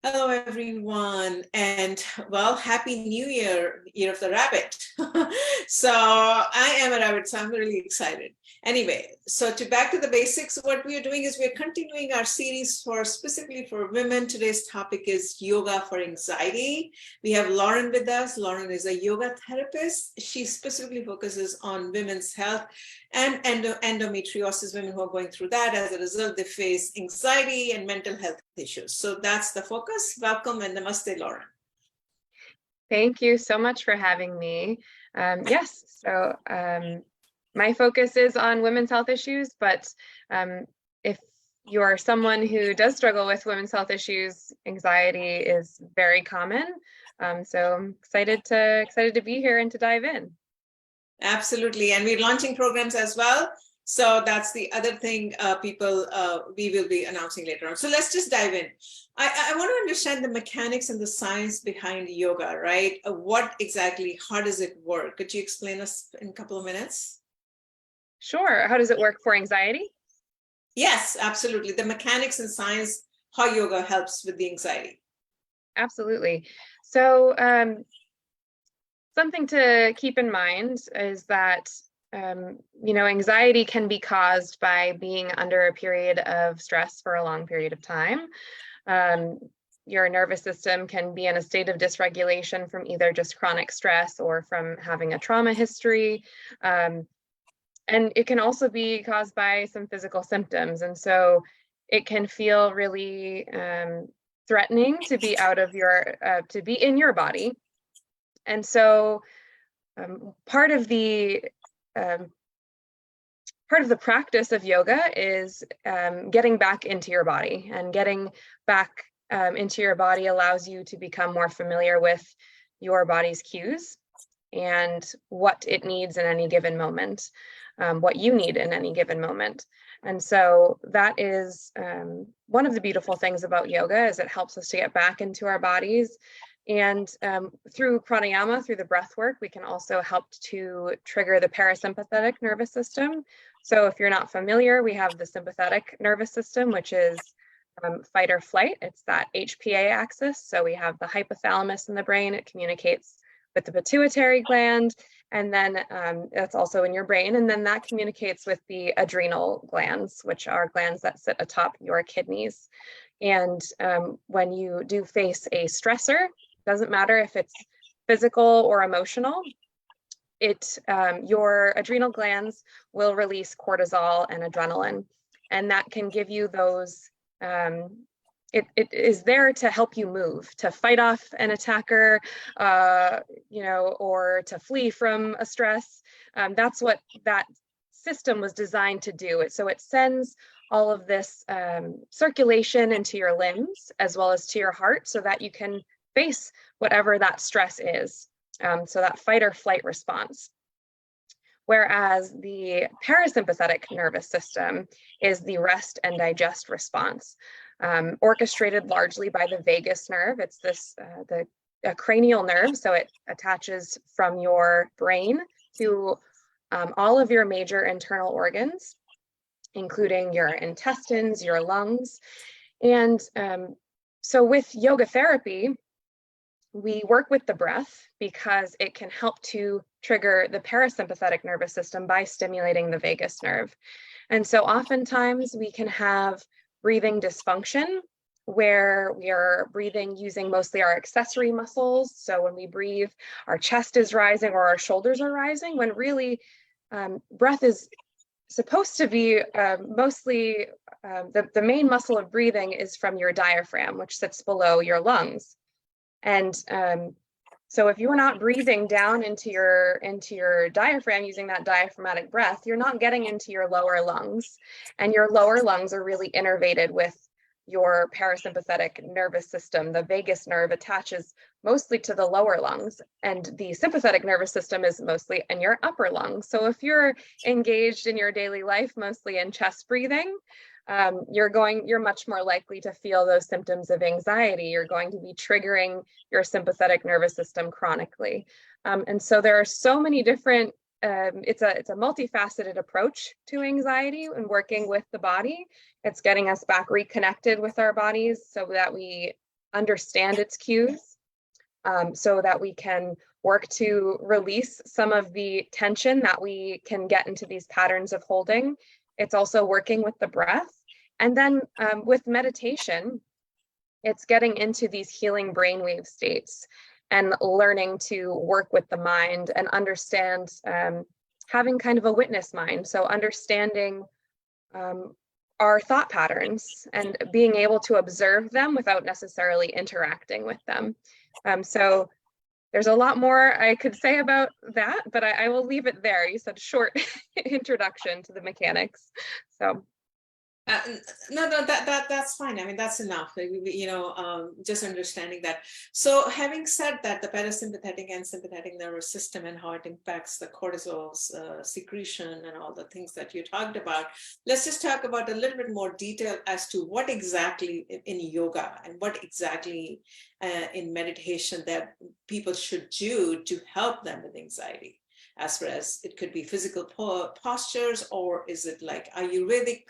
Hello, everyone, and well, Happy New Year, Year of the Rabbit. So I am a rabbit, so I'm really excited. Anyway, so back to the basics, what we are doing is we're continuing our series for specifically for women. Today's topic is yoga for anxiety. We have Lauren with us. Lauren is a yoga therapist. She specifically focuses on women's health and endometriosis, women who are going through that. As a result, they face anxiety and mental health issues. So that's the focus. Welcome and namaste, Lauren. Thank you so much for having me. Yes, so my focus is on women's health issues, but if you are someone who does struggle with women's health issues, anxiety is very common. So I'm excited to be here and to dive in. Absolutely. And we're launching programs as well. So that's the other thing we will be announcing later on. So let's just dive in. I want to understand the mechanics and the science behind yoga, right? What exactly, how does it work? Could you explain us in a couple of minutes? Sure. How does it work for anxiety? Yes, absolutely. The mechanics and science, how yoga helps with the anxiety. Absolutely. So something to keep in mind is that anxiety can be caused by being under a period of stress for a long period of time. Your nervous system can be in a state of dysregulation from either just chronic stress or from having a trauma history. And it can also be caused by some physical symptoms. And so it can feel really threatening to be to be in your body. And so part of the practice of yoga is getting back into your body, and getting back into your body allows you to become more familiar with your body's cues and what it needs in any given moment, what you need in any given moment. And so that is one of the beautiful things about yoga, is it helps us to get back into our bodies. And through pranayama, through the breath work, we can also help to trigger the parasympathetic nervous system. So if you're not familiar, we have the sympathetic nervous system, which is fight or flight. It's that HPA axis. So we have the hypothalamus in the brain. It communicates with the pituitary gland, and then that's also in your brain. And then that communicates with the adrenal glands, which are glands that sit atop your kidneys. And when you do face a stressor, doesn't matter if it's physical or emotional, your adrenal glands will release cortisol and adrenaline, and that can give you those. It is there to help you move, to fight off an attacker, or to flee from a stress. That's what that system was designed to do. So it sends all of this circulation into your limbs as well as to your heart, so that you can face whatever that stress is. So that fight or flight response. Whereas the parasympathetic nervous system is the rest and digest response, orchestrated largely by the vagus nerve. It's this a cranial nerve, so it attaches from your brain to all of your major internal organs, including your intestines, your lungs. And so with yoga therapy, we work with the breath because it can help to trigger the parasympathetic nervous system by stimulating the vagus nerve. And so oftentimes we can have breathing dysfunction, where we are breathing using mostly our accessory muscles. So when we breathe, our chest is rising or our shoulders are rising, when really breath is supposed to be mostly, the main muscle of breathing is from your diaphragm, which sits below your lungs. And so if you're not breathing down into your diaphragm using that diaphragmatic breath, you're not getting into your lower lungs. And your lower lungs are really innervated with your parasympathetic nervous system. The vagus nerve attaches mostly to the lower lungs, and the sympathetic nervous system is mostly in your upper lungs. So if you're engaged in your daily life mostly in chest breathing, you're much more likely to feel those symptoms of anxiety. You're going to be triggering your sympathetic nervous system chronically. And so there are so many different, it's a multifaceted approach to anxiety and working with the body. It's getting us back reconnected with our bodies so that we understand its cues, so that we can work to release some of the tension that we can get into these patterns of holding. It's also working with the breath. And then with meditation, it's getting into these healing brainwave states and learning to work with the mind and understand, having kind of a witness mind. So understanding our thought patterns and being able to observe them without necessarily interacting with them. So there's a lot more I could say about that, but I will leave it there. You said short introduction to the mechanics. So no, that's fine. I mean, that's enough. Just understanding that. So, having said that, the parasympathetic and sympathetic nervous system and how it impacts the cortisol's secretion and all the things that you talked about, let's just talk about a little bit more detail as to what exactly in yoga and what exactly in meditation that people should do to help them with anxiety. As far as it could be physical postures, or is it like Ayurvedic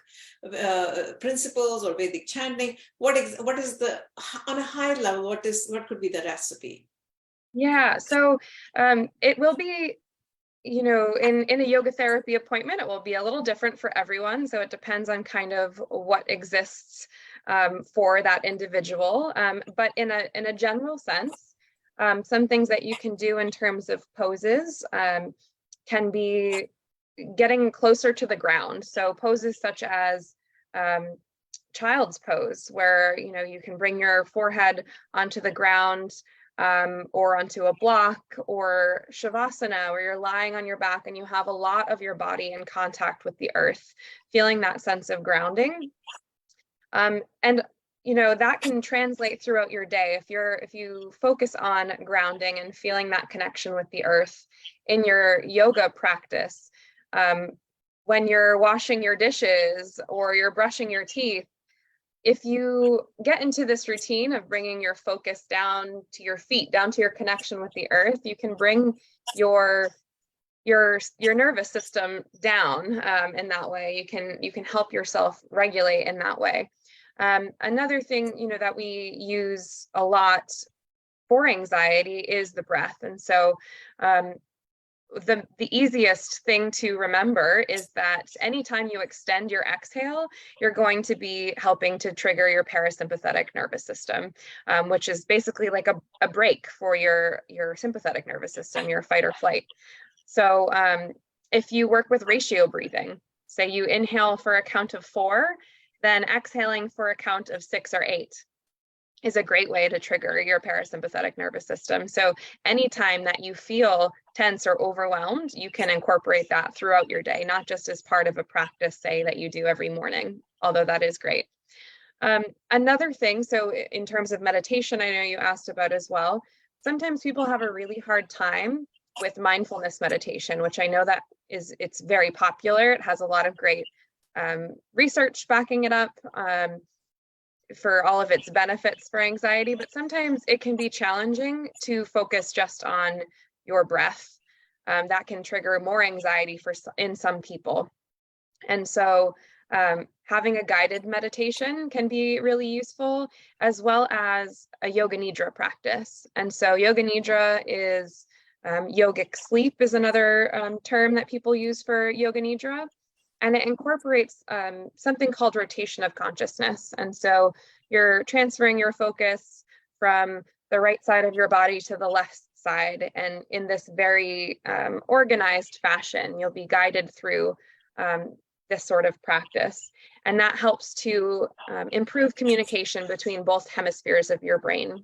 principles or Vedic chanting? What is the, on a high level, what could be the recipe? yeah, so it will be, in a yoga therapy appointment, it will be a little different for everyone. So it depends on kind of what exists for that individual. But in a general sense, some things that you can do in terms of poses can be getting closer to the ground. So poses such as child's pose, where you can bring your forehead onto the ground, or onto a block, or shavasana, where you're lying on your back and you have a lot of your body in contact with the earth, feeling that sense of grounding. And that can translate throughout your day. If you focus on grounding and feeling that connection with the earth in your yoga practice, when you're washing your dishes or you're brushing your teeth, if you get into this routine of bringing your focus down to your feet, down to your connection with the earth, you can bring your nervous system down in that way. You can help yourself regulate in that way. Another thing, that we use a lot for anxiety is the breath. And so the easiest thing to remember is that anytime you extend your exhale, you're going to be helping to trigger your parasympathetic nervous system, which is basically like a break for your sympathetic nervous system, your fight or flight. So if you work with ratio breathing, say you inhale for a count of 4, then exhaling for a count of 6 or 8 is a great way to trigger your parasympathetic nervous system. So anytime that you feel tense or overwhelmed, you can incorporate that throughout your day, not just as part of a practice, say, that you do every morning, although that is great. Another thing, so in terms of meditation, I know you asked about as well, sometimes people have a really hard time with mindfulness meditation, which I know that it's very popular. It has a lot of great research backing it up, for all of its benefits for anxiety, but sometimes it can be challenging to focus just on your breath. That can trigger more anxiety in some people. And so having a guided meditation can be really useful, as well as a yoga nidra practice. And so yoga nidra is yogic sleep is another term that people use for yoga nidra. And it incorporates something called rotation of consciousness. And so you're transferring your focus from the right side of your body to the left side. And in this very organized fashion, you'll be guided through this sort of practice. And that helps to improve communication between both hemispheres of your brain.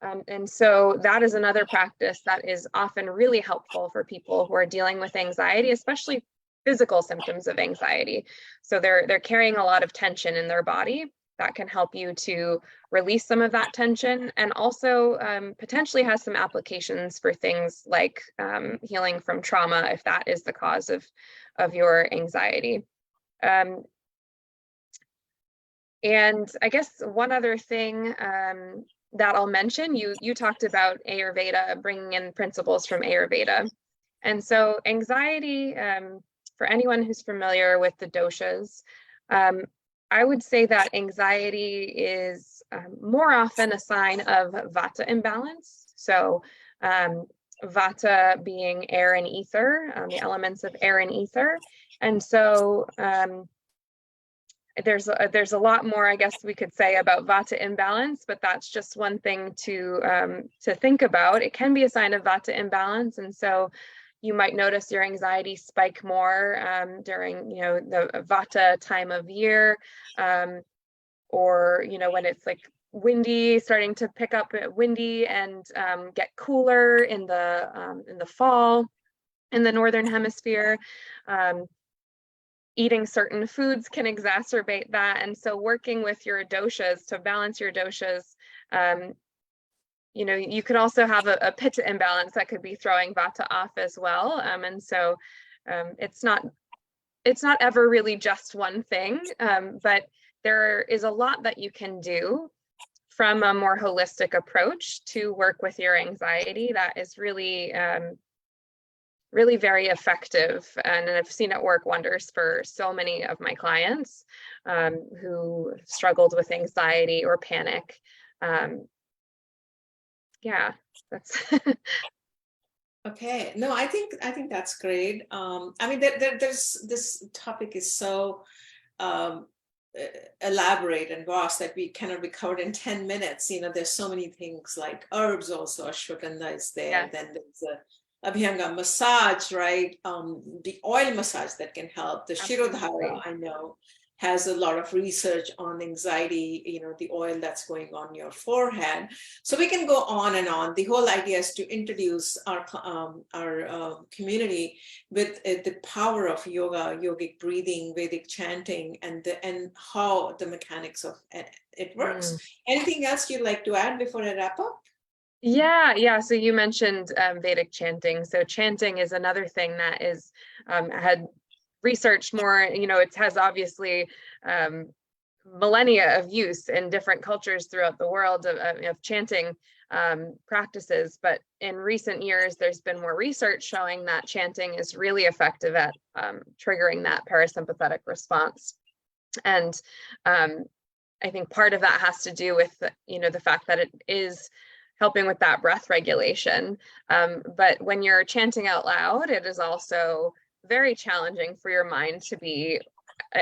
And so that is another practice that is often really helpful for people who are dealing with anxiety, especially physical symptoms of anxiety. So they're carrying a lot of tension in their body. That can help you to release some of that tension, and also potentially has some applications for things like healing from trauma, if that is the cause of your anxiety. And I guess one other thing that I'll mention, you talked about Ayurveda, bringing in principles from Ayurveda. And so anxiety, for anyone who's familiar with the doshas, I would say that anxiety is more often a sign of Vata imbalance. So Vata being air and ether, the elements of air and ether. And so there's a lot more, I guess we could say, about Vata imbalance, but that's just one thing to think about. It can be a sign of Vata imbalance, and so you might notice your anxiety spike more during, the Vata time of year, or when it's like windy, starting to pick up windy and get cooler in the fall in the northern hemisphere. Eating certain foods can exacerbate that. And so working with your doshas to balance your doshas, you could also have a pitta imbalance that could be throwing Vata off as well. And so it's not ever really just one thing, but there is a lot that you can do from a more holistic approach to work with your anxiety that is really really very effective, and I've seen it work wonders for so many of my clients who struggled with anxiety or panic. Yeah, that's Okay. No, I think that's great. I mean, there's this topic is so elaborate and vast that we cannot be covered in 10 minutes. There's so many things like herbs also. Ashwagandha is there. yeah, Then there's a Abhyanga massage, right? The oil massage that can help. The Shirodhara, absolutely. I know, has a lot of research on anxiety, the oil that's going on your forehead. So we can go on and on. The whole idea is to introduce our community with the power of yoga, yogic breathing, Vedic chanting, and how the mechanics of it works. Anything else you'd like to add before I wrap up? Yeah. So you mentioned Vedic chanting. So chanting is another thing that is had researched more. It has obviously millennia of use in different cultures throughout the world of chanting practices. But in recent years, there's been more research showing that chanting is really effective at triggering that parasympathetic response. And I think part of that has to do with the fact that it is helping with that breath regulation. But when you're chanting out loud, it is also very challenging for your mind to be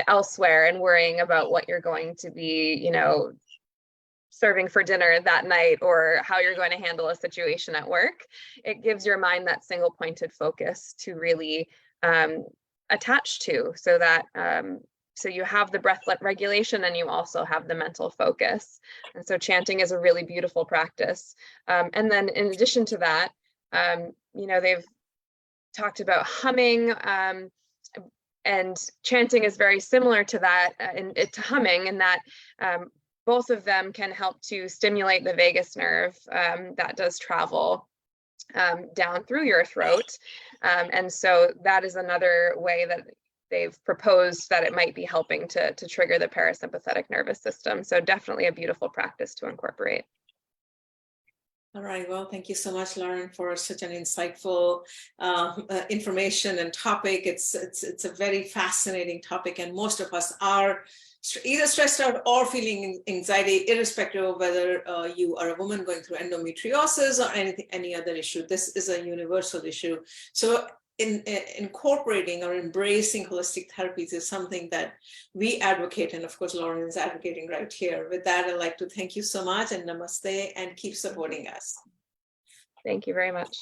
elsewhere and worrying about what you're going to be, serving for dinner that night or how you're going to handle a situation at work. It gives your mind that single pointed focus to really attach to, so that so you have the breath regulation and you also have the mental focus. And so chanting is a really beautiful practice. And then in addition to that, they've talked about humming, and chanting is very similar to that, to humming, in that both of them can help to stimulate the vagus nerve that does travel down through your throat. And so that is another way that they've proposed that it might be helping to trigger the parasympathetic nervous system. So definitely a beautiful practice to incorporate. All right. Well, thank you so much, Lauren, for such an insightful information and topic. It's a very fascinating topic, and most of us are either stressed out or feeling anxiety, irrespective of whether you are a woman going through endometriosis or any other issue. This is a universal issue. So incorporating or embracing holistic therapies is something that we advocate, and of course Lauren is advocating right here. With that, I'd like to thank you so much, and namaste, and keep supporting us. Thank you very much.